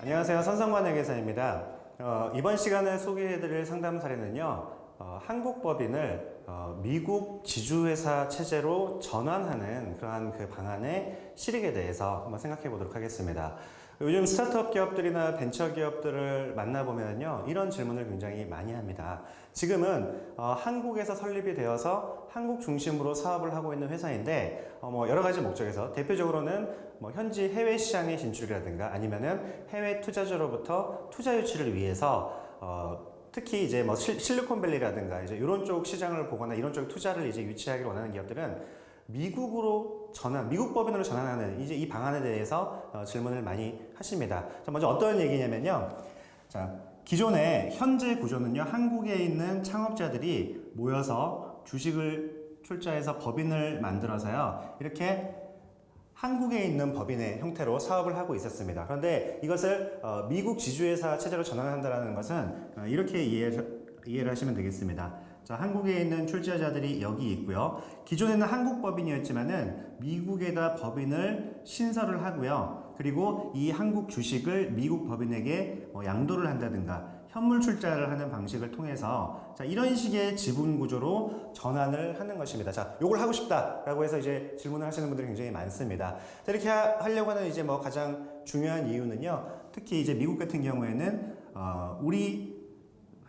안녕하세요. 선성관회계사입니다. 이번 시간에 소개해드릴 상담 사례는요, 한국 법인을 미국 지주회사 체제로 전환하는 그러한 그 방안의 실익에 대해서 한번 생각해 보도록 하겠습니다. 요즘 스타트업 기업들이나 벤처 기업들을 만나보면요, 이런 질문을 굉장히 많이 합니다. 지금은 한국에서 설립이 되어서 한국 중심으로 사업을 하고 있는 회사인데, 여러 가지 목적에서 대표적으로는 현지 해외 시장의 진출이라든가 아니면은 해외 투자자로부터 투자 유치를 위해서 특히 이제 실리콘밸리라든가 이제 이런 쪽 시장을 보거나 이런 쪽 투자를 이제 유치하기를 원하는 기업들은 미국 법인으로 전환하는 이제 이 방안에 대해서 질문을 많이 하십니다. 자, 먼저 어떤 얘기냐면요. 자, 기존의 현재 구조는요, 한국에 있는 창업자들이 모여서 주식을 출자해서 법인을 만들어서요, 이렇게 한국에 있는 법인의 형태로 사업을 하고 있었습니다. 그런데 이것을 미국 지주회사 체제로 전환한다는 것은 이렇게 이해를 하시면 되겠습니다. 자, 한국에 있는 출자자들이 여기 있고요. 기존에는 한국 법인이었지만은 미국에다 법인을 신설을 하고요. 그리고 이 한국 주식을 미국 법인에게 양도를 한다든가 현물 출자를 하는 방식을 통해서 자, 이런 식의 지분 구조로 전환을 하는 것입니다. 자, 요걸 하고 싶다라고 해서 이제 질문을 하시는 분들이 굉장히 많습니다. 자, 이렇게 하려고 하는 이제 가장 중요한 이유는요. 특히 이제 미국 같은 경우에는 우리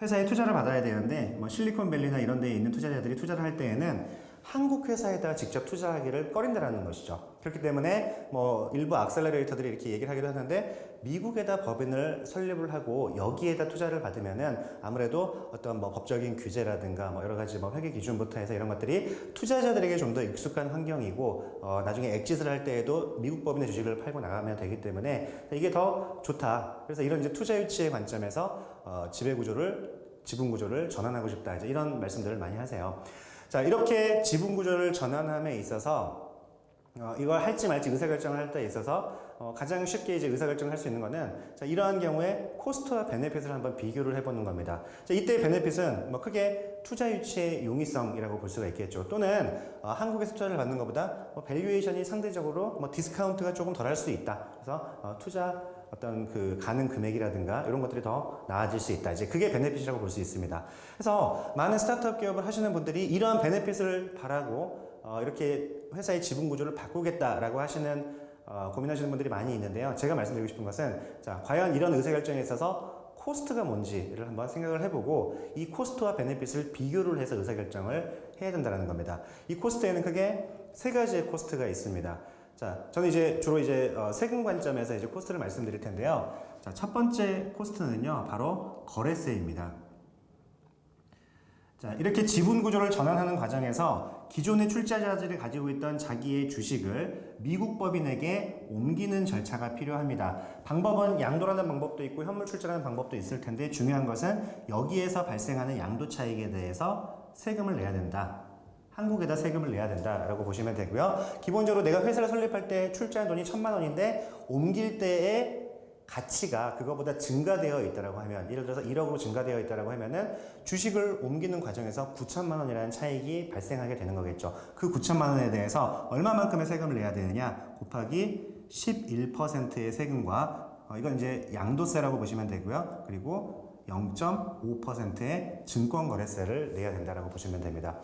회사에 투자를 받아야 되는데 실리콘밸리나 이런 데에 있는 투자자들이 투자를 할 때에는 한국 회사에다 직접 투자하기를 꺼린다라는 것이죠. 그렇기 때문에 일부 악셀러레이터들이 이렇게 얘기를 하기도 하는데 미국에다 법인을 설립을 하고 여기에다 투자를 받으면은 아무래도 어떤 법적인 규제라든가 여러 가지 회계 기준부터 해서 이런 것들이 투자자들에게 좀 더 익숙한 환경이고 나중에 엑짓을 할 때에도 미국 법인의 주식을 팔고 나가면 되기 때문에 이게 더 좋다. 그래서 이런 이제 투자 유치의 관점에서 지분 구조를 전환하고 싶다. 이제 이런 말씀들을 많이 하세요. 자, 이렇게 지분 구조를 전환함에 있어서 이걸 할지 말지 의사결정을 할 때 있어서 가장 쉽게 이제 의사결정을 할 수 있는 거는 자, 이러한 경우에 코스트와 베네핏을 한번 비교를 해보는 겁니다. 자, 이때 베네핏은 크게 투자 유치의 용이성이라고 볼 수가 있겠죠. 또는 한국에서 투자를 받는 것보다 밸류에이션이 상대적으로 디스카운트가 조금 덜 할 수 있다. 그래서 투자 어떤 가능 금액이라든가 이런 것들이 더 나아질 수 있다. 이제 그게 베네핏이라고 볼 수 있습니다. 그래서 많은 스타트업 기업을 하시는 분들이 이러한 베네핏을 바라고 이렇게 회사의 지분 구조를 바꾸겠다라고 고민하시는 분들이 많이 있는데요. 제가 말씀드리고 싶은 것은 자, 과연 이런 의사결정에 있어서 코스트가 뭔지를 한번 생각을 해보고 이 코스트와 베네핏을 비교를 해서 의사결정을 해야 된다는 겁니다. 이 코스트에는 크게 세 가지의 코스트가 있습니다. 자, 저는 이제 주로 세금 관점에서 이제 코스트를 말씀드릴 텐데요. 자, 첫 번째 코스트는요, 바로 거래세입니다. 자, 이렇게 지분 구조를 전환하는 과정에서 기존의 출자자들이 가지고 있던 자기의 주식을 미국 법인에게 옮기는 절차가 필요합니다. 방법은 양도라는 방법도 있고 현물 출자라는 방법도 있을 텐데 중요한 것은 여기에서 발생하는 양도 차익에 대해서 세금을 내야 된다. 한국에다 세금을 내야 된다라고 보시면 되고요. 기본적으로 내가 회사를 설립할 때 출자한 돈이 1,000만 원인데 옮길 때의 가치가 그거보다 증가되어 있다라고 하면, 예를 들어서 1억으로 증가되어 있다라고 하면은 주식을 옮기는 과정에서 9천만 원이라는 차익이 발생하게 되는 거겠죠. 그 9천만 원에 대해서 얼마만큼의 세금을 내야 되느냐 곱하기 11%의 세금과 이건 이제 양도세라고 보시면 되고요. 그리고 0.5%의 증권거래세를 내야 된다라고 보시면 됩니다.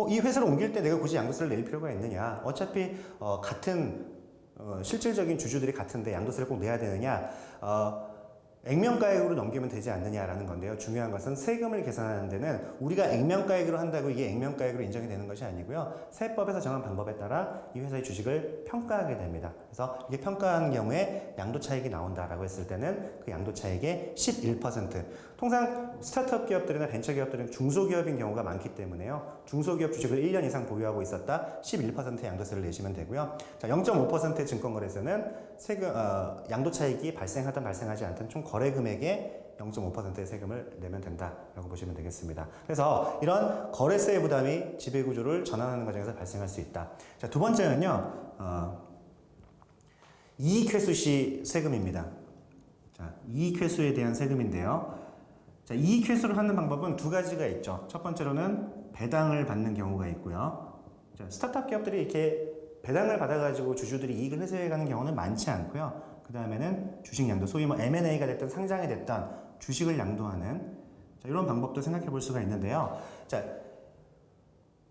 이 회사를 옮길 때 내가 굳이 양도세를 낼 필요가 있느냐? 어차피 같은 실질적인 주주들이 같은데 양도세를 꼭 내야 되느냐? 액면가액으로 넘기면 되지 않느냐라는 건데요. 중요한 것은 세금을 계산하는 데는 우리가 액면가액으로 한다고 이게 액면가액으로 인정이 되는 것이 아니고요. 세법에서 정한 방법에 따라 이 회사의 주식을 평가하게 됩니다. 그래서 이게 평가한 경우에 양도 차익이 나온다라고 했을 때는 그 양도 차익의 11%. 통상 스타트업 기업들이나 벤처 기업들은 중소기업인 경우가 많기 때문에요. 중소기업 주식을 1년 이상 보유하고 있었다. 11%의 양도세를 내시면 되고요. 자, 0.5%의 증권거래세는 양도 차익이 발생하든 발생하지 않든 총 거래 금액의 0.5%의 세금을 내면 된다라고 보시면 되겠습니다. 그래서 이런 거래세의 부담이 지배구조를 전환하는 과정에서 발생할 수 있다. 자, 두 번째는요, 이익회수 시 세금입니다. 자, 이익회수에 대한 세금인데요. 자, 이익회수를 하는 방법은 두 가지가 있죠. 첫 번째로는 배당을 받는 경우가 있고요. 자, 스타트업 기업들이 이렇게 배당을 받아가지고 주주들이 이익을 회수해가는 경우는 많지 않고요. 그 다음에는 주식 양도, 소위 뭐 M&A가 됐든 상장이 됐든 주식을 양도하는 이런 방법도 생각해 볼 수가 있는데요. 자,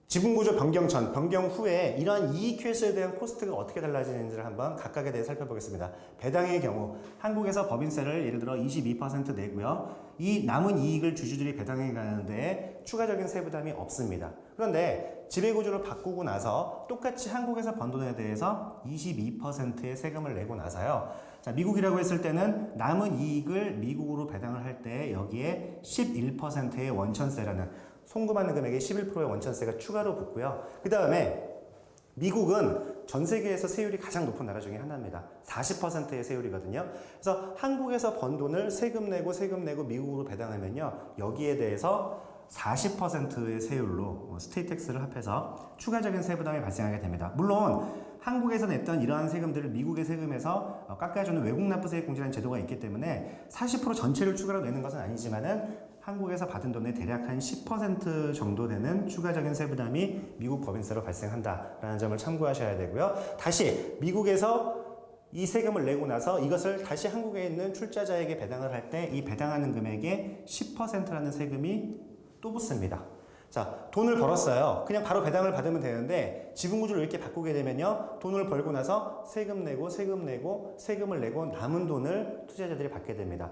지분구조 변경 전, 변경 후에 이러한 이익 회수에 대한 코스트가 어떻게 달라지는지를 한번 각각에 대해 살펴보겠습니다. 배당의 경우 한국에서 법인세를 예를 들어 22% 내고요. 이 남은 이익을 주주들이 배당해 가는데 추가적인 세부담이 없습니다. 그런데 지배구조를 바꾸고 나서 똑같이 한국에서 번 돈에 대해서 22%의 세금을 내고 나서요. 자, 미국이라고 했을 때는 남은 이익을 미국으로 배당을 할 때 여기에 11%의 원천세라는 송금하는 금액의 11%의 원천세가 추가로 붙고요. 그 다음에 미국은 전 세계에서 세율이 가장 높은 나라 중에 하나입니다. 40%의 세율이거든요. 그래서 한국에서 번 돈을 세금 내고 미국으로 배당하면요. 여기에 대해서 40%의 세율로 스테이트 텍스를 합해서 추가적인 세부담이 발생하게 됩니다. 물론 한국에서 냈던 이러한 세금들을 미국의 세금에서 깎아주는 외국납부세액공제라는 제도가 있기 때문에 40% 전체를 추가로 내는 것은 아니지만은 한국에서 받은 돈의 대략 한 10% 정도 되는 추가적인 세부담이 미국 법인세로 발생한다라는 점을 참고하셔야 되고요. 다시 미국에서 이 세금을 내고 나서 이것을 다시 한국에 있는 출자자에게 배당을 할 때 이 배당하는 금액의 10%라는 세금이 또 붙습니다. 자, 돈을 벌었어요. 그냥 바로 배당을 받으면 되는데 지분구조를 이렇게 바꾸게 되면요. 돈을 벌고 나서 세금을 내고 남은 돈을 투자자들이 받게 됩니다.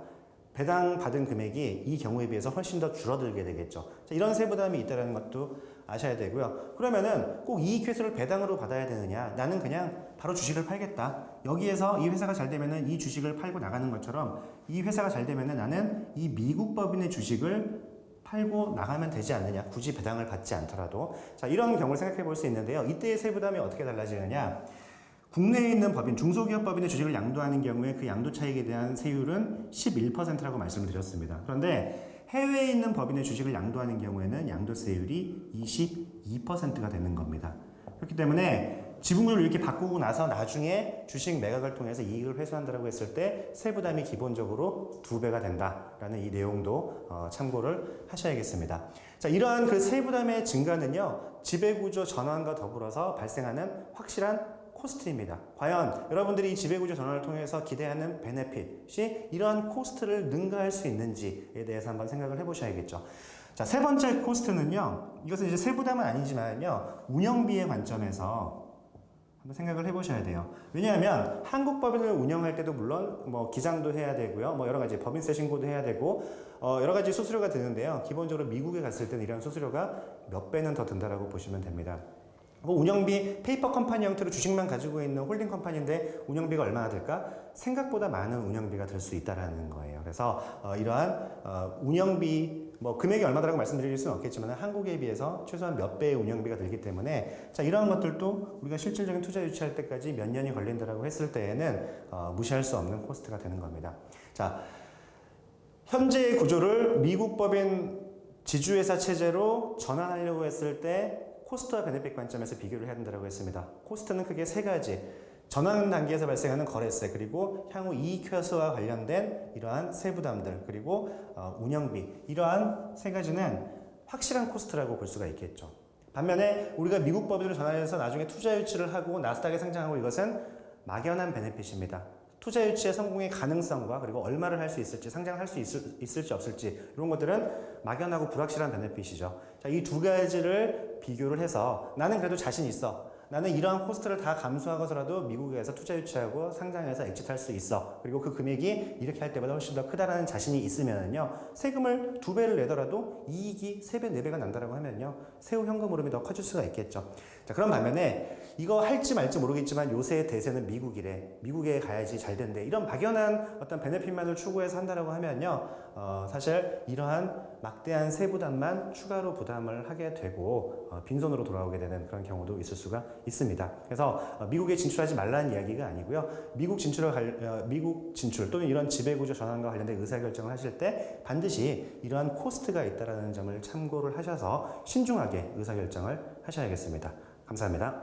배당 받은 금액이 이 경우에 비해서 훨씬 더 줄어들게 되겠죠. 자, 이런 세부담이 있다는 것도 아셔야 되고요. 그러면은 꼭 이익 회수를 배당으로 받아야 되느냐? 나는 그냥 바로 주식을 팔겠다. 여기에서 이 회사가 잘 되면은 이 주식을 팔고 나가는 것처럼 이 회사가 잘 되면은 나는 이 미국 법인의 주식을 팔고 나가면 되지 않느냐. 굳이 배당을 받지 않더라도. 자, 이런 경우를 생각해 볼 수 있는데요. 이때의 세부담이 어떻게 달라지느냐? 국내에 있는 법인, 중소기업 법인의 주식을 양도하는 경우에 그 양도 차익에 대한 세율은 11%라고 말씀드렸습니다. 그런데 해외에 있는 법인의 주식을 양도하는 경우에는 양도세율이 22%가 되는 겁니다. 그렇기 때문에 지분구조를 이렇게 바꾸고 나서 나중에 주식 매각을 통해서 이익을 회수한다고 했을 때 세부담이 기본적으로 2배가 된다라는 이 내용도 참고를 하셔야겠습니다. 자, 이러한 그 세부담의 증가는요, 지배구조 전환과 더불어서 발생하는 확실한 코스트입니다. 과연 여러분들이 이 지배구조 전환을 통해서 기대하는 베네핏이 이러한 코스트를 능가할 수 있는지에 대해서 한번 생각을 해보셔야겠죠. 자, 세 번째 코스트는요, 이것은 이제 세부담은 아니지만요, 운영비의 관점에서 한번 생각을 해보셔야 돼요. 왜냐하면 한국 법인을 운영할 때도 물론 뭐 기장도 해야 되고요, 뭐 여러 가지 법인세 신고도 해야 되고 여러 가지 수수료가 드는데요. 기본적으로 미국에 갔을 때는 이런 수수료가 몇 배는 더 든다라고 보시면 됩니다. 운영비, 페이퍼 컴퍼니 형태로 주식만 가지고 있는 홀딩 컴퍼니인데 운영비가 얼마나 들까? 생각보다 많은 운영비가 들 수 있다는 거예요. 그래서 이러한 운영비, 뭐 금액이 얼마다라고 말씀드릴 수는 없겠지만 한국에 비해서 최소한 몇 배의 운영비가 들기 때문에 자, 이러한 것들도 우리가 실질적인 투자 유치할 때까지 몇 년이 걸린다라고 했을 때에는 무시할 수 없는 코스트가 되는 겁니다. 자, 현재의 구조를 미국 법인 지주회사 체제로 전환하려고 했을 때 코스트와 베네핏 관점에서 비교를 해야 된다고 했습니다. 코스트는 크게 세 가지. 전환 단계에서 발생하는 거래세, 그리고 향후 이익 회수와 관련된 이러한 세부담들, 그리고 운영비. 이러한 세 가지는 확실한 코스트라고 볼 수가 있겠죠. 반면에 우리가 미국 법인으로 전환해서 나중에 투자 유치를 하고 나스닥에 상장하고 이것은 막연한 베네핏입니다. 투자 유치의 성공의 가능성과 그리고 얼마를 할 수 있을지, 상장할 수 있을지 없을지 이런 것들은 막연하고 불확실한 베네핏이죠. 자, 이 두 가지를 비교를 해서 나는 그래도 자신 있어. 나는 이러한 코스트를 다 감수하고서라도 미국에서 투자 유치하고 상장해서 엑짓할 수 있어. 그리고 그 금액이 이렇게 할 때보다 훨씬 더 크다라는 자신이 있으면요, 세금을 2배를 내더라도 이익이 3배, 4배가 난다라고 하면요, 세후 현금 흐름이 더 커질 수가 있겠죠. 자, 그런 반면에 이거 할지 말지 모르겠지만 요새 대세는 미국이래. 미국에 가야지 잘 된대. 이런 막연한 어떤 베네핏만을 추구해서 한다라고 하면요, 사실 이러한 막대한 세부담만 추가로 부담을 하게 되고 빈손으로 돌아오게 되는 그런 경우도 있을 수가 있습니다. 그래서 미국에 진출하지 말라는 이야기가 아니고요. 미국 진출 또는 이런 지배구조 전환과 관련된 의사결정을 하실 때 반드시 이러한 코스트가 있다는 점을 참고를 하셔서 신중하게 의사결정을 하셔야겠습니다. 감사합니다.